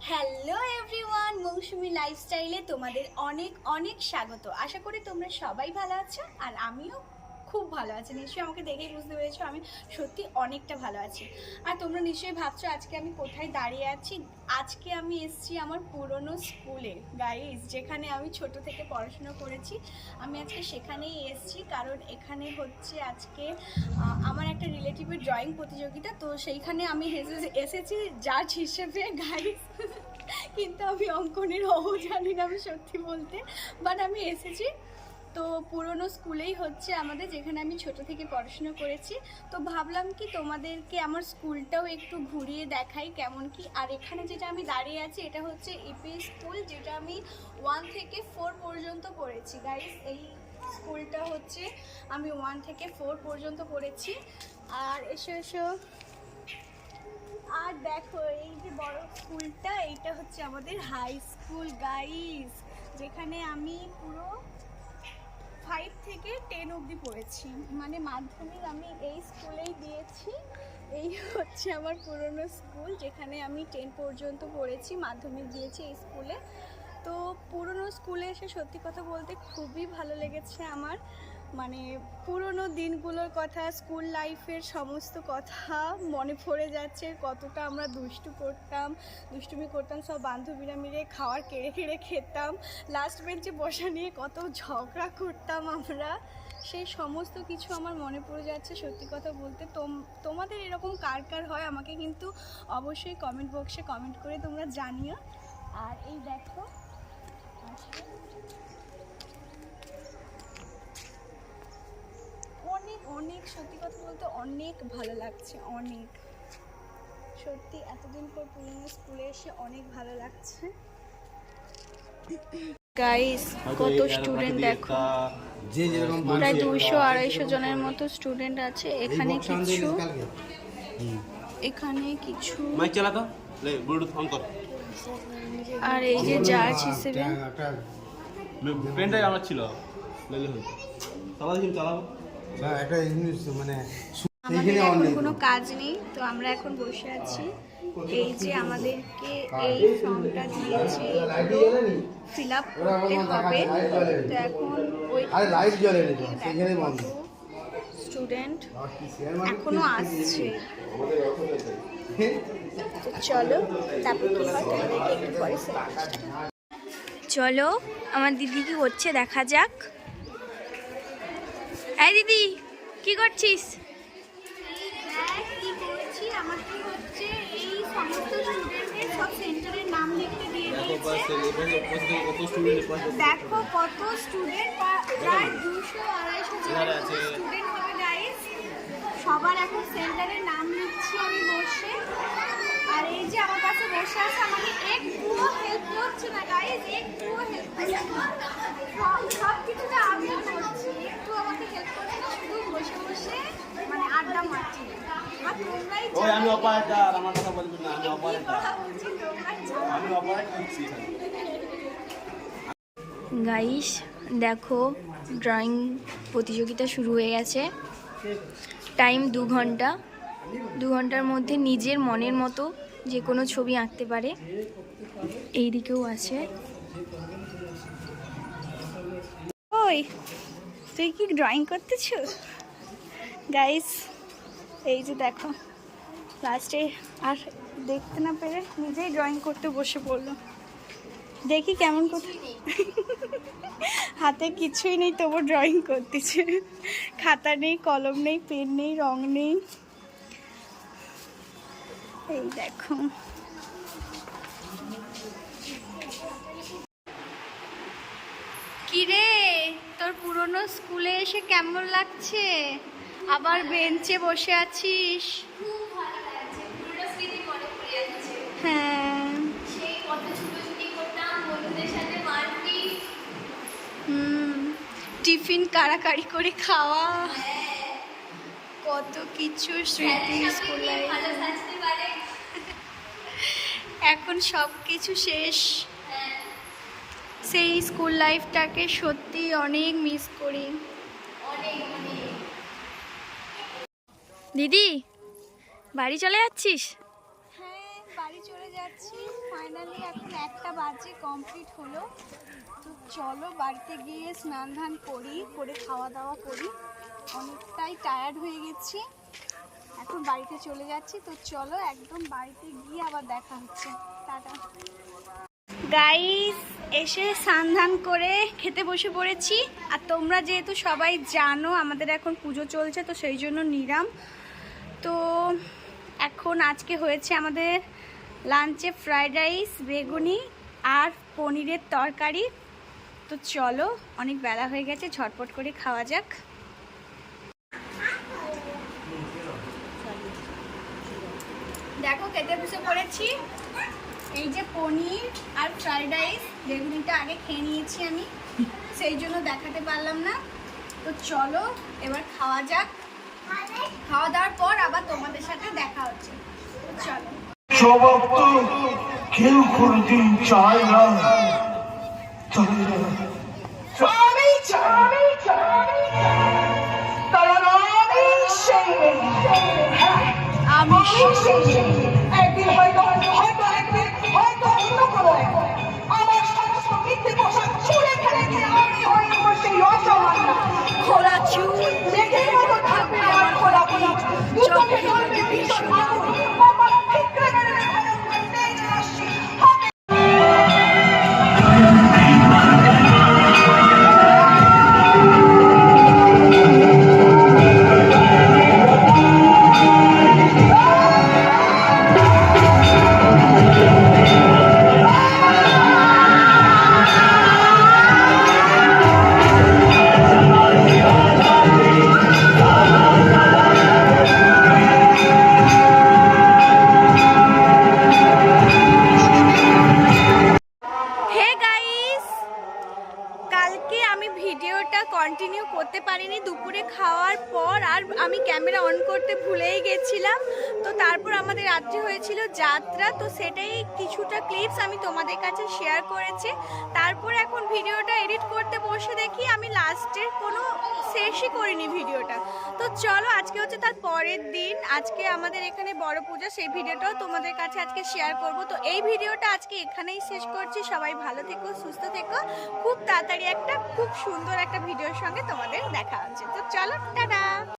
Hello everyone, মৌসুমি লাইফস্টাইলে তোমাদের অনেক অনেক স্বাগত। আশা করি তোমরা সবাই ভালো আছো আর আমিও খুব ভালো আছি। নিশ্চয়ই আমাকে দেখেই বুঝতে পেরেছো আমি সত্যি অনেকটা ভালো আছি। আর তোমরা নিশ্চয়ই ভাবছো আজকে আমি কোথায় দাঁড়িয়ে আছি। আজকে আমি এসেছি আমার পুরনো স্কুলে গাইস, যেখানে আমি ছোট থেকে পড়াশোনা করেছি। আমি আজকে সেখানেই এসেছি কারণ এখানে হচ্ছে আজকে আমার একটা রিলেটিভের ড্রয়িং প্রতিযোগিতা। তো সেইখানে আমি এসেছি জাজ হিসেবে গাইস। কিন্তু আমি অঙ্কনের জানি না, আমি সত্যি বলতে, বাট আমি এসেছি। তো পুরনো স্কুলেই হচ্ছে আমাদের, যেখানে আমি ছোট থেকে পড়াশোনা করেছি। তো ভাবলাম কি তোমাদেরকে আমার স্কুলটাও একটু ঘুরিয়ে দেখাই কেমন কি। আর এখানে যেটা আমি দাঁড়িয়ে আছি এটা হচ্ছে ইপি স্কুল, যেটা আমি 1 থেকে 4 পর্যন্ত পড়েছি গাইস। এই স্কুলটা হচ্ছে আমি 1 থেকে 4 পর্যন্ত পড়েছি। আর এসো এসো, আর দেখো এই যে বড় স্কুলটা, এইটা হচ্ছে আমাদের হাই স্কুল গাইস, যেখানে আমি পুরো 5 থেকে 10 অবধি পড়েছি। মানে মাধ্যমিক আমি এই স্কুলেই দিয়েছি। এই হচ্ছে আমার পুরনো স্কুল, যেখানে আমি 10 পর্যন্ত পড়েছি, মাধ্যমিক দিয়েছি এই স্কুলে। তো পুরনো স্কুলে এসে সত্যি কথা বলতে খুবই ভালো লেগেছে আমার। মানে পুরনো দিনগুলোর কথা, স্কুল লাইফের সমস্ত কথা মনে পড়ে যাচ্ছে। কতটা আমরা দুষ্টুমি করতাম সব বান্ধবীরা মিলে, খাওয়ার কেড়ে কেড়ে খেতাম, লাস্ট বেঞ্চে বসা নিয়ে কত ঝগড়া করতাম আমরা। সেই সমস্ত কিছু আমার মনে পড়ে যাচ্ছে সত্যি কথা বলতে। তোমাদের এরকম কার কার হয় আমাকে কিন্তু অবশ্যই কমেন্ট বক্সে কমেন্ট করে তোমরা জানিও। আর এই দেখো অনেক অনেক, সত্যি কথা বলতে অনেক ভালো লাগছে, অনেক সত্যি এতদিন পর পুরনো স্কুলে এসে অনেক ভালো লাগছে গাইস। কত স্টুডেন্ট দেখো, প্রায় 200-250 জনের মতো স্টুডেন্ট আছে এখানে। কিছু আর এই যে জাজ হিসেবে পেনটাই আমার ছিল, আমাদের এখন কোনো কাজ নেই, তো আমরা এখন বসে আছি। এই যে আমাদেরকে এই ফর্মটা দিয়েছে, ফিল আপ করতে হবে। তো এখন ওই স্টুডেন্ট এখনো আসছে। তো চলো তারপর কি হয় তোমাদেরকে একটু পরে চলো আমার দিদি কি হচ্ছে দেখা যাক। এই দিদি কি করছিস? কি করছি, আমাকে হচ্ছে এই সমস্ত স্টুডেন্টের সব সেন্টারের নাম লিখতে দিয়ে দিয়েছে। দেখো কত স্টুডেন্ট, প্রায় 200-250 স্টুডেন্ট হবে গাইস। সবার এখন সেন্টারের নাম লিখছি আমি বসে। আর এই যে আমার কাছে বসে আছে, আমাকে একটুও হেল্প করছে না গাইস, একটুও হেল্প করছে না। সব কিছুটা আমি করছি, একটু আমাকে হেল্প করছে না, শুধু বসে বসে মানে আড্ডা মারছি। আর তোমরাই আমি অপারেটর, আমার কথা বলবি না, আমি অপারেটর, আমি অপারেটর করছি। গাইস দেখো, ড্রয়িং প্রতিযোগিতা শুরু হয়ে গেছে। টাইম 2 ঘন্টা। 2 ঘন্টার মধ্যে নিজের মনের মতো যে কোনো ছবি আঁকতে পারে। এই দিকেও আছে। ওই তুই কি ড্রয়িং করতেছ গাইস? এই যে দেখো, লাস্টে আর দেখতে না পেরে নিজেই ড্রয়িং করতে বসে পড়লো। দেখি কেমন কোথায়, হাতে কিছুই নেই তবু ড্রয়িং করতেছে। খাতা নেই, কলম নেই, পেন নেই, রং নেই। এই দেখো কিরে, তোর পুরনো স্কুলে এসে কেমন লাগছে? আবার বেঞ্চে বসে আছিস? হ্যাঁ, টিফিন কাড়াকাড়ি করে খাওয়া, কত কিছু স্মৃতি স্কুল লাইফে। এখন সব কিছু শেষ। সেই স্কুল লাইফটাকে সত্যি অনেক মিস করি। দিদি বাড়ি চলে যাচ্ছিস? হ্যাঁ বাড়ি চলে যাচ্ছি ফাইনালি। এখন 1টা বাজে কমপ্লিট হলো। তো চলো বাড়িতে গিয়ে স্নান ধান করে খাওয়া দাওয়া করি। অনেকটাই টায়ার্ড হয়ে গেছি, এখন বাড়িতে চলে যাচ্ছি। তো চলো একদম বাড়িতে গিয়ে আবার দেখা হচ্ছে। টাটা গাইস, এসে স্নান ধান করে খেতে বসে পড়েছি। আর তোমরা যেহেতু সবাই জানো আমাদের এখন পুজো চলছে, তো সেই জন্য নিরাম। তো এখন আজকে হয়েছে আমাদের লাঞ্চে ফ্রাইড রাইস, বেগুনি আর পনিরের তরকারি। তো চলো, অনেক বেলা হয়ে গেছে, ঝটপট করে খাওয়া যাক। দেখো খেতে বসে পড়েছি। এই যে পনির আর ফ্রাইড রাইস, বেগুনিটা আগে খেয়ে নিয়েছি আমি, সেই জন্য দেখাতে পারলাম না। তো চলো এবার খাওয়া যাক। খাওয়া দাওয়ার পর আবার তোমাদের সাথে দেখা হচ্ছে। তো চলো। স্বভাব তো কেউ কোনদিন চায় না, আমি চাই, কারণ আমি সেই একদিন হয়তো অন্য কোনো আমার সমস্ত মিথ্যে পোশাক ছুঁড়ে ফেলে দিয়ে আমি হয়ে আমার সেই অসামান্য খোলা চুল, মেঘের মতো থাকবে আমার খোলা পিঠ, চোখে জ্বলবে ভীষণ আগুন, আমার ঠিকরে মেরে ভয়ঙ্কর তেজে আসছে হাতে। ভিডিওটা কন্টিনিউ করতে পারিনি দুপুরে খাওয়ার পর, আর আমি ক্যামেরা অন করতে ভুলেই গেছিলাম। তো তারপর আমাদের রাত্রি হয়েছিল যাত্রা, তো সেটাই কিছুটা ক্লিপস আমি তোমাদের কাছে শেয়ার করেছি। তারপর এখন ভিডিওটা এডিট করতে বসে দেখি আমি লাস্টের কোনো শেষই করিনি ভিডিওটা। তো চলো, আজকে হচ্ছে তার পরের দিন, আজকে আমাদের এখানে বড় পূজা, সেই ভিডিওটাও তোমাদের কাছে আজকে শেয়ার করব। তো এই ভিডিওটা আজকে এখানেই শেষ করছি। সবাই ভালো থেকো, সুস্থ থেকো। খুব তাড়াতাড়ি একটা খুব সুন্দর একটা ভিডিওর সঙ্গে তোমাদের দেখা হচ্ছে। তো চলো, টাটা।